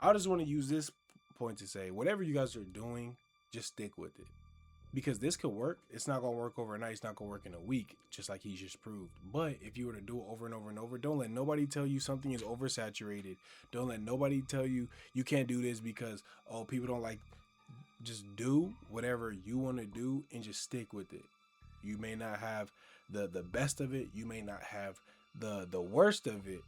I just want to use this point to say, whatever you guys are doing, just stick with it. Because this could work. It's not going to work overnight. It's not going to work in a week, just like he just proved. But if you were to do it over and over and over, don't let nobody tell you something is oversaturated. Don't let nobody tell you you can't do this because, oh, people don't like. Just do whatever you want to do and just stick with it. You may not have the best of it. You may not have the worst of it.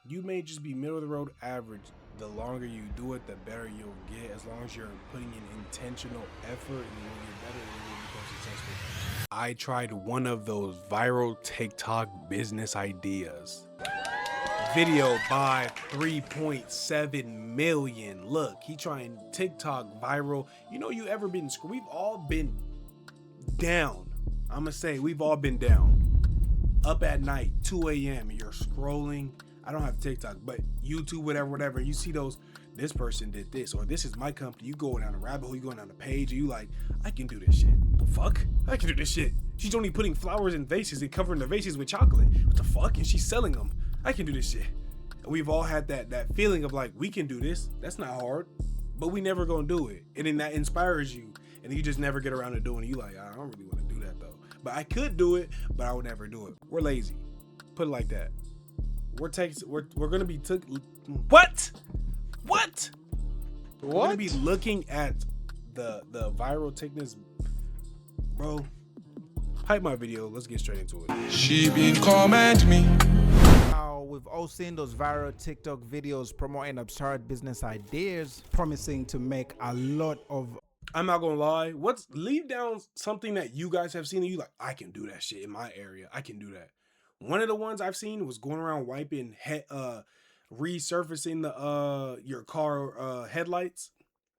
You may just be middle of the road average. The longer you do it, the better you'll get. As long as you're putting in intentional effort, and you'll get better and you'll become successful. I tried one of those viral TikTok business ideas. Video by 3.7 million. Look, he trying TikTok viral. You know, you ever been, we've all been down. I'm gonna say we've all been down. Up at night, 2 a.m. and you're scrolling. I don't have TikTok, but YouTube, whatever. You see those, this person did this, or this is my company. You going down a rabbit hole, you going down the page, and you like, I can do this shit. The fuck? I can do this shit. She's only putting flowers in vases and covering the vases with chocolate. What the fuck? And she's selling them. I can do this shit. And we've all had that feeling of like, we can do this. That's not hard, but we never gonna do it. And then that inspires you, and you just never get around to doing it. You like, I don't really want to do that though. But I could do it, but I would never do it. We're lazy. Put it like that. We're gonna be What? We're gonna be looking at the viral thickness, bro. Hype my video. Let's get straight into it. She been comment me. Now, we've all seen those viral TikTok videos promoting absurd business ideas, promising to make a lot of. I'm not gonna lie. Leave down something that you guys have seen and you like, I can do that shit in my area. I can do that. One of the ones I've seen was going around wiping resurfacing your car headlights.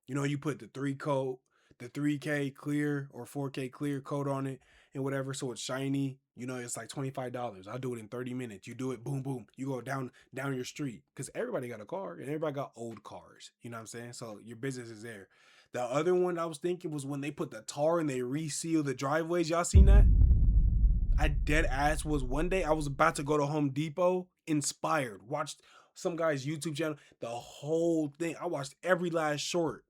You know, you put the 3K clear or 4K clear coat on it and whatever, so it's shiny. You know, it's like $25. I'll do it in 30 minutes. You do it, boom, boom. You go down your street because everybody got a car and everybody got old cars. You know what I'm saying? So your business is there. The other one I was thinking was when they put the tar and they reseal the driveways. Y'all seen that? I dead ass was one day I was about to go to Home Depot, inspired, watched some guy's YouTube channel, the whole thing. I watched every last short.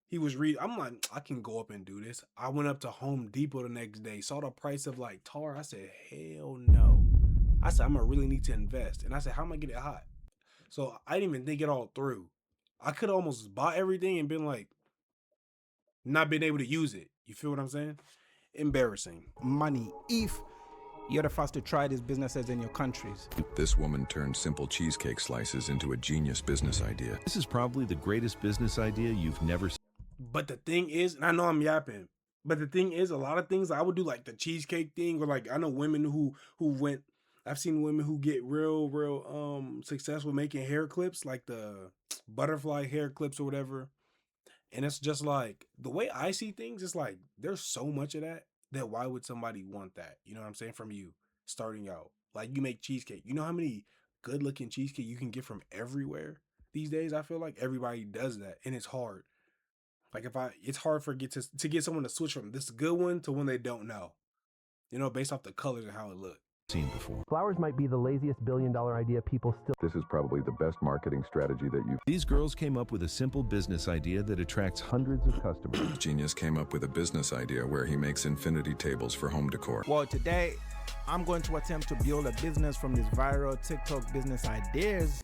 He was reading. I'm like, I can go up and do this. I went up to Home Depot the next day, saw the price of like tar. I said, hell no. I said, I'm gonna really need to invest. And I said, how am I gonna get it hot? So I didn't even think it all through. I could almost bought everything and been like, not been able to use it. You feel what I'm saying? Embarrassing. Money if you're the first to try these businesses in your countries. This woman turned simple cheesecake slices into a genius business idea. This is probably the greatest business idea you've never seen. But the thing is, and I know I'm yapping, but the thing is, a lot of things I would do, like the cheesecake thing, or like I know women who went. I've seen women who get real successful making hair clips, like the butterfly hair clips or whatever. And it's just like the way I see things. It's like there's so much of that why would somebody want that? You know what I'm saying? From you starting out, like you make cheesecake. You know how many good looking cheesecake you can get from everywhere these days? I feel like everybody does that, and it's hard. Like it's hard to get someone to switch from this good one to one they don't know. You know, based off the colors and how it looks. Seen before. Flowers might be the laziest billion-dollar idea people still. This is probably the best marketing strategy that you've. These girls came up with a simple business idea that attracts hundreds of customers. Genius came up with a business idea where he makes infinity tables for home decor. Well, today I'm going to attempt to build a business from these viral TikTok business ideas.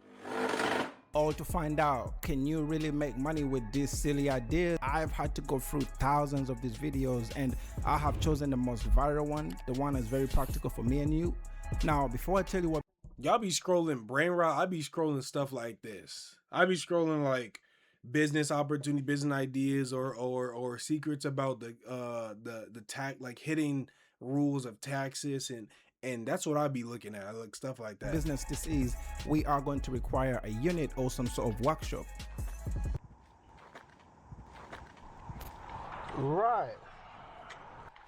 All to find out, can you really make money with these silly ideas? I've had to go through thousands of these videos and I have chosen the most viral one, the one that's very practical for me and you. Now, before I tell you what, y'all be scrolling brain rot, I be scrolling stuff like this. I be scrolling like business opportunity, business ideas, or secrets about the tax, like hitting rules of taxes, and that's what I'd be looking at, like stuff like that. Business this is, we are going to require a unit or some sort of workshop. Right.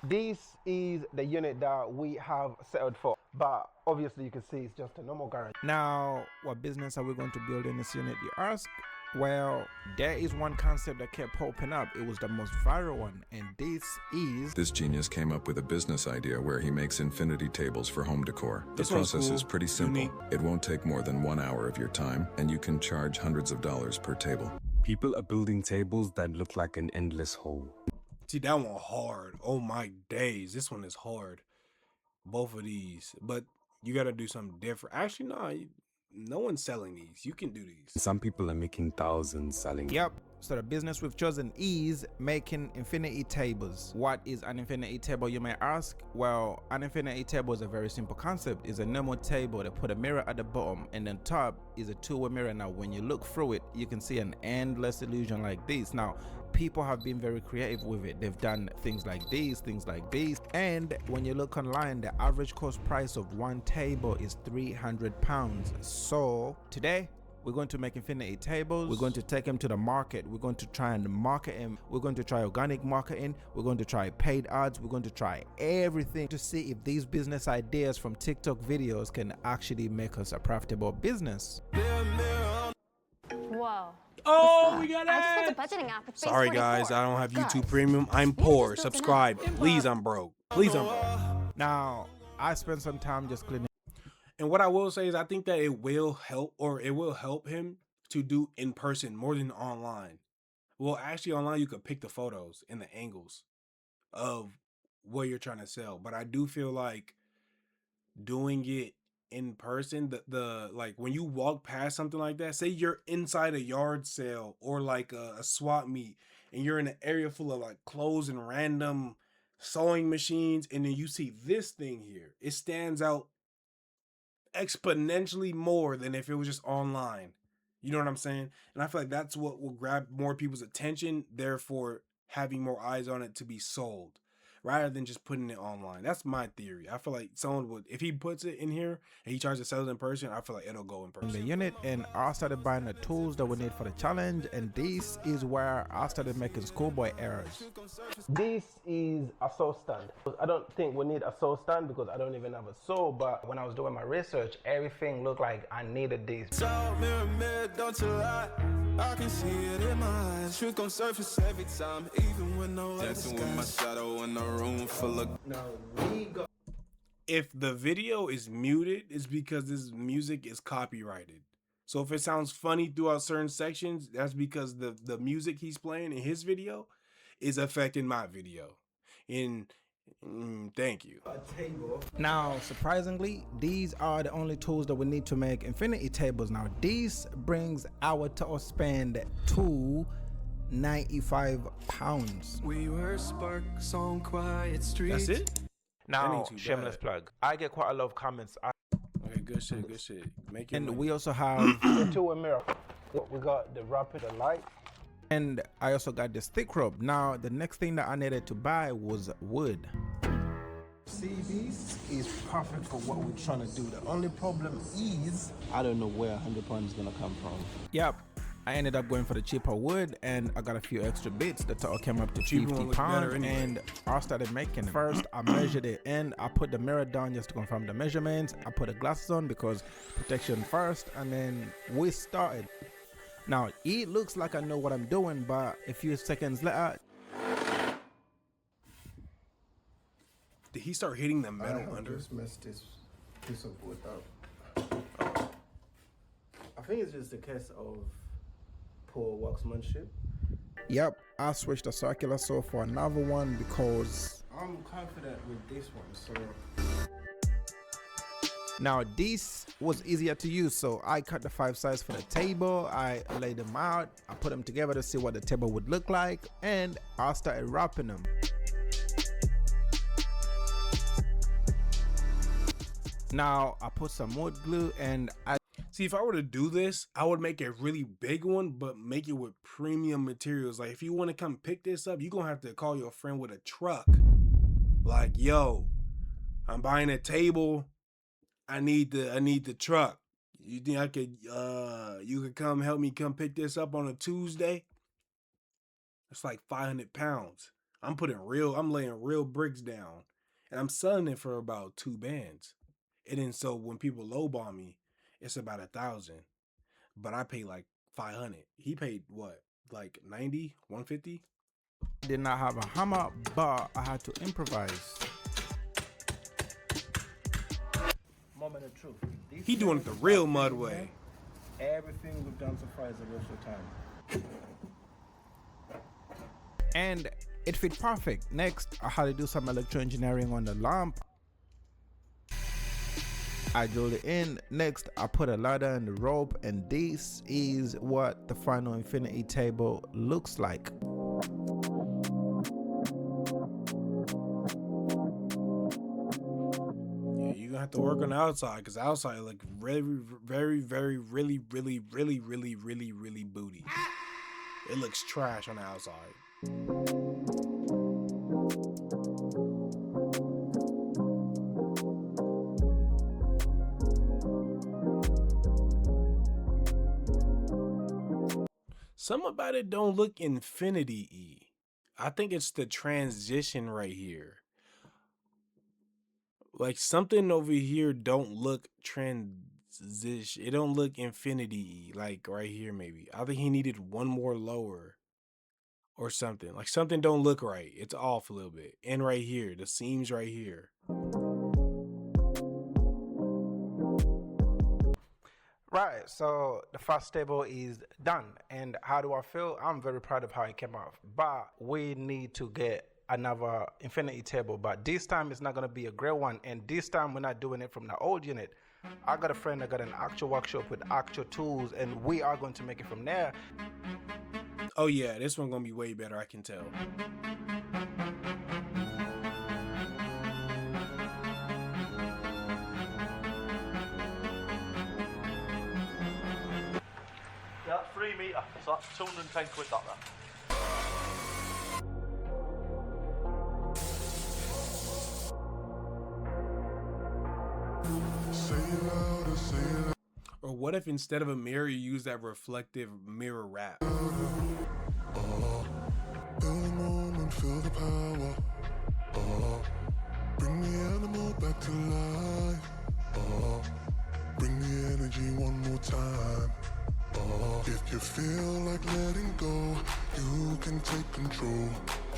This is the unit that we have settled for, but obviously you can see it's just a normal garage. Now, what business are we going to build in this unit, you ask? Well, there is one concept that kept popping up. It was the most viral one, and this is This genius came up with a business idea where he makes infinity tables for home decor. The This one's process cool, is pretty simple. unique. It won't take more than 1 hour of your time, and you can charge hundreds of dollars per table. People are building tables that look like an endless hole. See, that one hard. Oh my days. This one is hard. Both of these. But you got to do something different. Actually, no one's selling these. You can do these. Some people are making thousands selling. Yep. So the business we've chosen is making infinity tables. What is an infinity table, you may ask? Well, an infinity table is a very simple concept. It's a normal table. They put a mirror at the bottom, and then top is a two-way mirror. Now, when you look through it, you can see an endless illusion like this. Now, people have been very creative with it. They've done things like these, and when you look online, the average cost price of one table is £300. So today we're going to make infinity tables. We're going to take them to the market. We're going to try and market them. We're going to try organic marketing. We're going to try paid ads. We're going to try everything to see if these business ideas from TikTok videos can actually make us a profitable business. Whoa. Oh, we got I just built it. a budgeting app with Sorry, guys. I don't have YouTube Premium. I'm poor. just built an Subscribe. app. Please, I'm broke. Please, I'm broke. Now, I spent some time just cleaning. And what I will say is I think that it will help him to do in person more than online. Well, actually online you could pick the photos and the angles of what you're trying to sell. But I do feel like doing it in person, the like when you walk past something like that, say you're inside a yard sale or like a swap meet and you're in an area full of like clothes and random sewing machines, and then you see this thing here, it stands out exponentially more than if it was just online. You know what I'm saying? And I feel like that's what will grab more people's attention, therefore having more eyes on it to be sold rather than just putting it online. That's my theory. I feel like someone would, if he puts it in here and he tries to sell it in person, I feel like it'll go in in the person. unit, and I started buying the tools that we need for the challenge, and this is where I started making schoolboy errors. This is a sew stand. I don't think we need a sew stand because I don't even have a sew, but when I was doing my research, everything looked like I needed these. I can see it in my eyes. Truth gon' surface every time, even when no dancing with my shadow in a room full of. Now we go. If the video is muted, it's because this music is copyrighted. So if it sounds funny throughout certain sections, that's because the music he's playing in his video is affecting my video. And thank you. Now, surprisingly, these are the only tools that we need to make infinity tables. Now, this brings our total spend to £95. We were sparks on quiet streets. That's it? Now, ain't too shameless bad. plug. I get quite a lot of comments. Okay, good shit, good shit. Make it. And we also have the two-way mirror. We got the rapid light. And I also got the stick rope. Now, the next thing that I needed to buy was wood. See, this is perfect for what we're trying to do. The only problem is I don't know where £100 is gonna come from. Yep, I ended up going for the cheaper wood, and I got a few extra bits. The total came up to Cheaper one look better £50, anyway. and I started making it. First, I measured it, and I put the mirror down just to confirm the measurements. I put the glasses on because protection first, and then we started. Now, it looks like I know what I'm doing, but a few seconds later, Did he start hitting the metal under? just messed this piece of wood up. I think it's just a case of poor workmanship. Yep, I switched the circular saw for another one because I'm confident with this one. So now this was easier to use, so I cut the 5 sides for the table. I laid them out. I put them together to see what the table would look like, and I started wrapping them. Now I put some wood glue, and I See, if I were to do this, I would make a really big one, but make it with premium materials. Like, if you want to come pick this up, you're going to have to call your friend with a truck. Like, yo, I'm buying a table. I need the truck. You think I could, you could come help me come pick this up on a Tuesday? It's like 500 pounds. I'm laying real bricks down, and I'm selling it for about 2 bands. And then so when people lowball me, it's about 1,000, but I pay like 500. He paid what, like 90, 150? I did not have a hammer, but I had to improvise. Moment of truth. He doing it the real mud way. Everything we've done so far is a waste of time. And it fit perfect. Next, I had to do some electroengineering on the lamp. I drilled it in. Next, I put a ladder and the rope, and this is what the final infinity table looks like. Yeah, you're gonna have to work on the outside, because the outside look really booty. It looks trash on the outside. Something about it don't look infinity-y. I think it's the transition right here. Like something over here don't look transition. It don't look infinity-y, like right here maybe. I think he needed one more lower or something. Like something don't look right. It's off a little bit. And right here, the seams right here. Right, so the first table is done. And how do I feel? I'm very proud of how it came out. But we need to get another infinity table. But this time it's not going to be a gray one. And this time we're not doing it from the old unit. I got a friend that got an actual workshop with actual tools, and we are going to make it from there. Oh yeah, this one's going to be way better, I can tell. Yeah, 3 metre, so that's 210 quid that there. Or what if instead of a mirror, you use that reflective mirror wrap? Feel the moment, feel the power. Bring the animal back to life. Bring the energy one more time. If you feel like letting go, you can take control.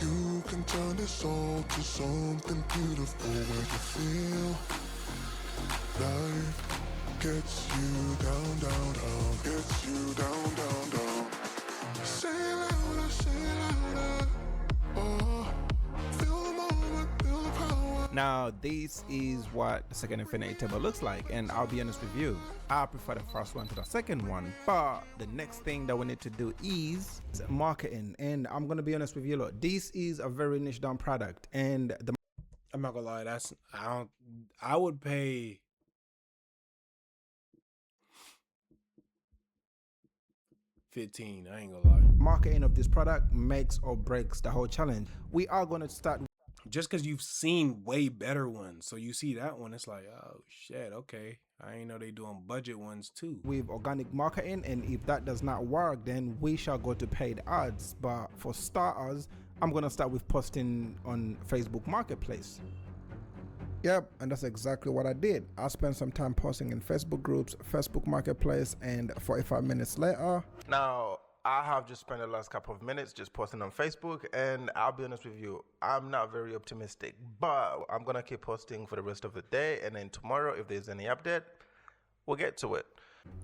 You can turn this all to something beautiful. Where you feel life gets you down, down, down. Gets you down, down, down. Say louder, say louder. Feel the moment, feel the power. Now, this is what the second infinity table looks like, and I'll be honest with you, I prefer the first one to the second one. But the next thing that we need to do is marketing, and I'm gonna be honest with you, look, this is a very niche down product, and I'm not gonna lie, I would pay $15. I ain't gonna lie. marketing of this product makes or breaks the whole challenge. We are going to start Just because you've seen way better ones, so you see that one, it's like, oh shit, okay. I ain't know they doing budget ones too. with organic marketing, and if that does not work, then we shall go to paid ads. But for starters, I'm going to start with posting on Facebook Marketplace. Yep, and that's exactly what I did. I spent some time posting in Facebook groups, Facebook Marketplace, and 45 minutes later. Now, I have just spent the last couple of minutes just posting on Facebook, and I'll be honest with you, I'm not very optimistic, but I'm going to keep posting for the rest of the day, and then tomorrow, if there's any update, we'll get to it.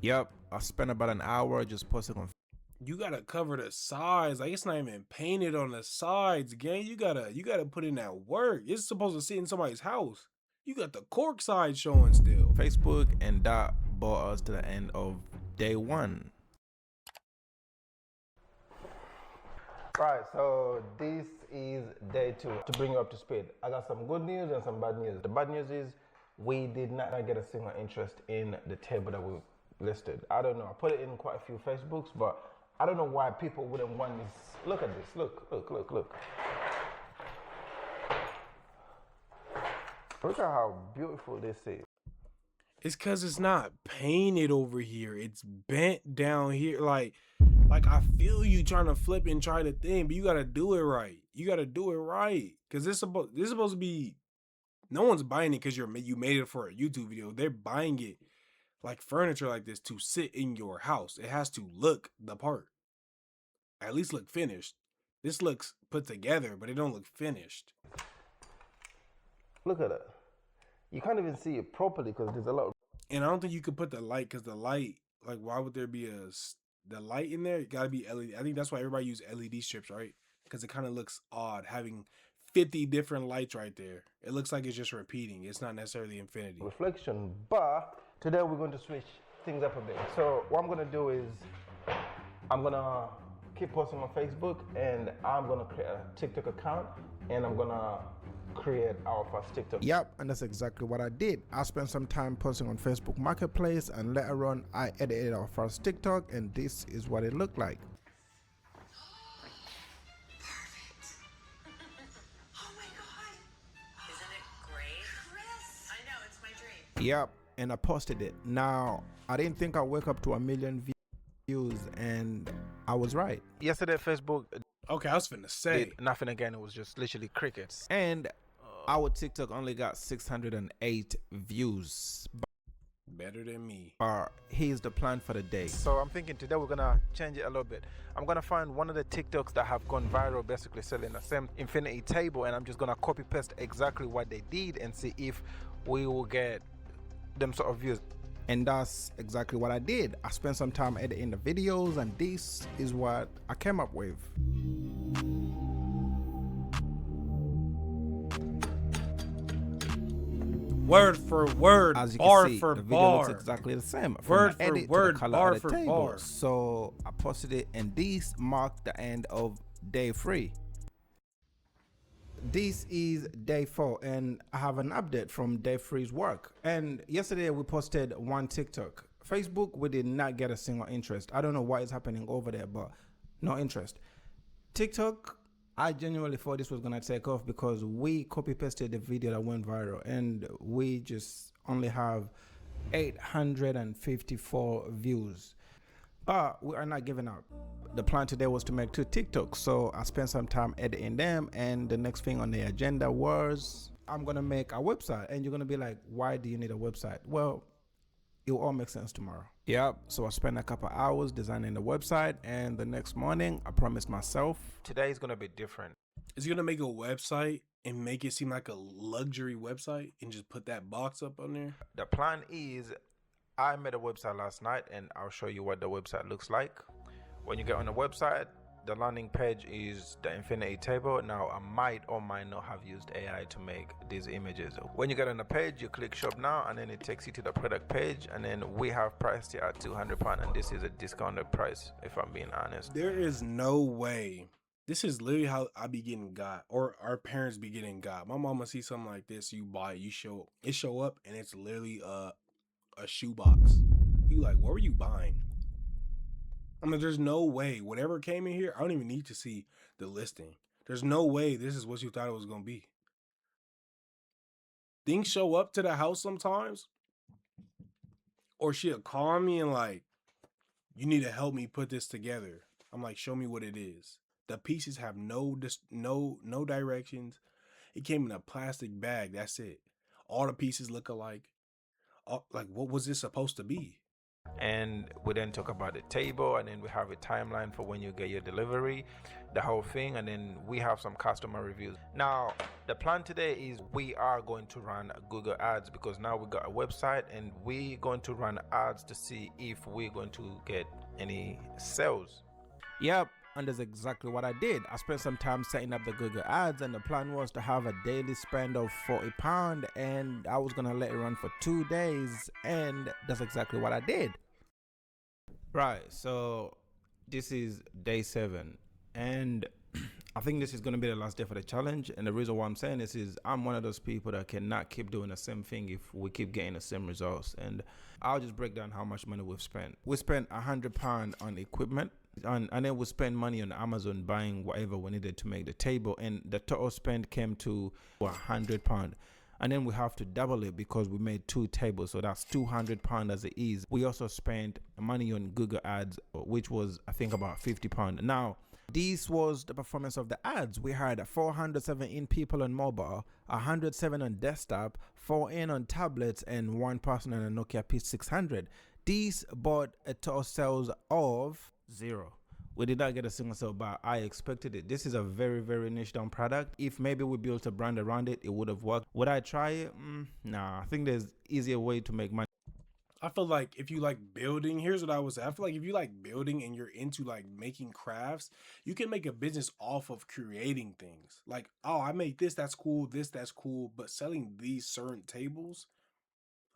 Yep, I spent about an hour just posting on You gotta cover the sides. Like it's not even painted on the sides, gang. You gotta put in that work. It's supposed to sit in somebody's house. You got the cork side showing still. Facebook, and that brought us to the end of day one. Right, so this is day two. To bring you up to speed, I got some good news and some bad news. The bad news is we did not get a single interest in the table that we listed. I don't know. I put it in quite a few Facebooks, but I don't know why people wouldn't want this. Look at this. Look. Look at how beautiful this is. It's cause it's not painted over here. It's bent down here. Like I feel you trying to flip and try the thing, but you gotta do it right. You gotta do it right. Cause this is supposed to be, no one's buying it because you made it for a YouTube video. They're buying it like furniture like this to sit in your house. It has to look the part. At least look finished. This looks put together, but it don't look finished. Look at it. You can't even see it properly because there's a lot of... And I don't think you could put the light, because the light, like, why would there be the light in there? It gotta be LED. I think that's why everybody use LED strips, right? Because it kind of looks odd having 50 different lights right there. It looks like it's just repeating. It's not necessarily infinity. reflection. But today we're going to switch things up a bit. So what I'm going to do is I'm going to keep posting on Facebook, and I'm going to create a TikTok account, and I'm going to create our first TikTok. Yep, and that's exactly what I did. I spent some time posting on Facebook Marketplace, and later on I edited our first TikTok, and this is what it looked like. Perfect. Oh my God. Isn't it great? Chris! I know, it's my dream. Yep, and I posted it. Now, I didn't think I'd wake up to 1 million views, and I was right. Yesterday, Facebook Okay, I was finna say. did nothing again. It was just literally crickets. And our TikTok only got 608 views. Better than me. Here's the plan for the day. So I'm thinking today we're gonna change it a little bit. I'm gonna find one of the TikToks that have gone viral, basically selling the same infinity table, and I'm just gonna copy paste exactly what they did and see if we will get them sort of views. And that's exactly what I did. I spent some time editing the videos, and this is what I came up with. Word for word, As you bar can see, for the video bar. looks exactly the same. From Word the for edit to the word, color bar of the for table. bar. So I posted it, and this marked the end of day 3. This is day 4, and I have an update from day 3's work. And yesterday we posted one TikTok. Facebook, we did not get a single interest. I don't know what is happening over there, but no interest. TikTok, I genuinely thought this was gonna take off because we copy pasted the video that went viral, and we just only have 854 views. But we are not giving up. The plan today was to make 2 TikToks, so I spent some time editing them, and the next thing on the agenda was I'm gonna make a website. And you're gonna be like, why do you need a website? Well, it will all make sense tomorrow. Yep, so I spent a couple hours designing the website, and the next morning I promised myself today is gonna be different. Is he gonna make a website and make it seem like a luxury website and just put that box up on there? The plan is I made a website last night, and I'll show you what the website looks like. When you get on the website, the landing page is the infinity table. Now, I might or might not have used AI to make these images. When you get on the page, you click shop now, and then it takes you to the product page, and then we have priced it at £200, and this is a discounted price, if I'm being honest. There is no way. This is literally how I be getting got, or our parents be getting got. My mama see something like this, you buy it, you show up, and it's literally a shoebox. You like, what were you buying? I mean, there's no way. Whatever came in here, I don't even need to see the listing. There's no way this is what you thought it was gonna be. Things show up to the house sometimes, or she'll call me and like, you need to help me put this together. I'm like, show me what it is. The pieces have no directions. It came in a plastic bag. That's it. All the pieces look alike. Like, what was this supposed to be? And we then talk about the table, and then we have a timeline for when you get your delivery, the whole thing, and then we have some customer reviews. Now, the plan today is we are going to run Google ads, because now we got a website, and we're going to run ads to see if we're going to get any sales. Yep, and that's exactly what I did. I spent some time setting up the Google ads, and the plan was to have a daily spend of £40, and I was gonna let it run for 2 days, and that's exactly what I did. Right, so this is day 7, and I think this is gonna be the last day for the challenge. And the reason why I'm saying this is I'm one of those people that cannot keep doing the same thing if we keep getting the same results. And I'll just break down how much money we've spent. We spent £100 on equipment, and then we spent money on Amazon buying whatever we needed to make the table, and the total spend came to £100. And then we have to double it because we made 2 tables, so that's £200 as it is. We also spent money on Google ads, which was I think about £50. Now, This was the performance of the ads. We had 417 people on mobile, 107 on desktop, 4 in on tablets, and 1 person on a Nokia P600. These bought a total sales of 0. We did not get a single sale, but I expected it. This is a very, very niche down product. If maybe we built a brand around it, it would have worked. Would I try it? Nah, I think there's easier way to make money. I feel like if you like building, here's what I would say. I feel like if you like building and you're into like making crafts, you can make a business off of creating things. Like, oh, I make this, that's cool, that's cool. But selling these certain tables,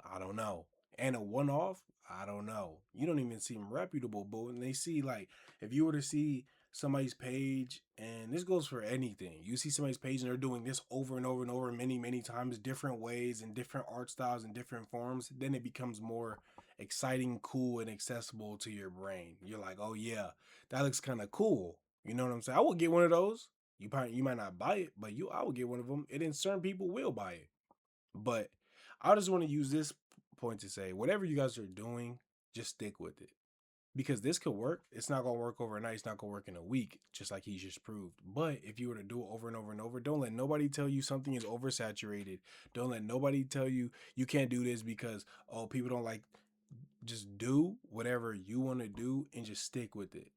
I don't know. And a one-off, I don't know. You don't even seem reputable, but when they see, like, if you were to see somebody's page, and this goes for anything, you see somebody's page and they're doing this over and over and over many, many times, different ways and different art styles and different forms, then it becomes more exciting, cool, and accessible to your brain. You're like, oh yeah, that looks kind of cool. You know what I'm saying? I would get one of those. You might not buy it, but I would get one of them. And then certain people will buy it. But I just want to use this point to say, whatever you guys are doing, just stick with it. Because this could work. It's not going to work overnight. It's not going to work in a week, just like he just proved. But if you were to do it over and over and over, don't let nobody tell you something is oversaturated. Don't let nobody tell you you can't do this because, oh, people don't like. Just do whatever you want to do and just stick with it.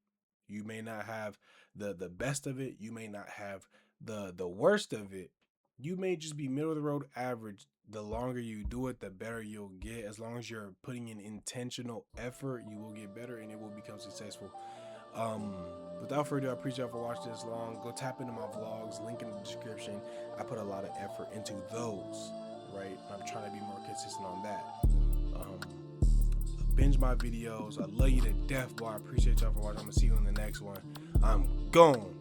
You may not have the best of it. You may not have the worst of it. You may just be middle of the road average. The longer you do it, the better you'll get. As long as you're putting in intentional effort, you will get better and it will become successful. Without further ado, I appreciate y'all for watching this long. Go tap into my vlogs, link in the description. I put a lot of effort into those, right? I'm trying to be more consistent on that. Binge my videos. I love you to death, boy. I appreciate y'all for watching. I'm gonna see you in the next one. I'm gone.